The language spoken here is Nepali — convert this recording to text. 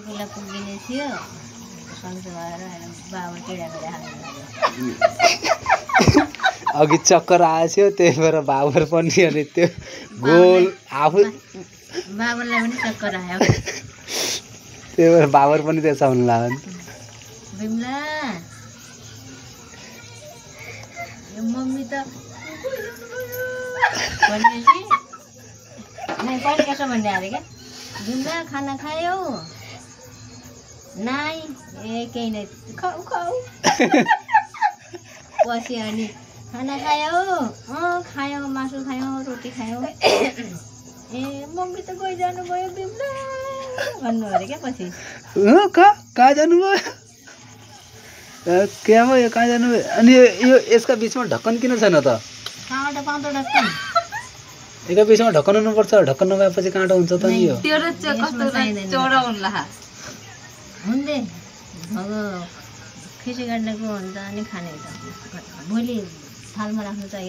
बेला पुगिने थियो सन्चो भएर बाबा किरा हाल्नु लाग्यो अघि चक्कर आयो त्यही भएर बाबर पनि अनि त्यो गोल आफू बाबालाई पनि चक्कर आयो त्यही भएर बाबर पनि त्यसो हुनु लाग्यो बिमला यो मम्मी त भनेपछि नै कहिले कसो भन्ने अरे क्या बिमला खाना खायौ नाइ ए केही नै खाऊ खाऊ पछि अनि खाना खायौ खायौ मासु खायौ रोटी खायौ ए मम्मी त गइ जानुभयो बिमला भन्नु अरे क्या पछि कहाँ जानुभयो क्या भयो कहाँ जानुभयो अनि यो यसका बिचमा ढक्कन किन छैन त कहाँबाट पाउँछ ढक्कन यसका बिचमा ढक्कन हुनुपर्छ ढक्कन नभएपछि काँटो हुन्छ त नि यो हुँदै भगो खिसी काट्नेको हुन्छ अनि खाने भोलि थालमा राख्नु चाहियो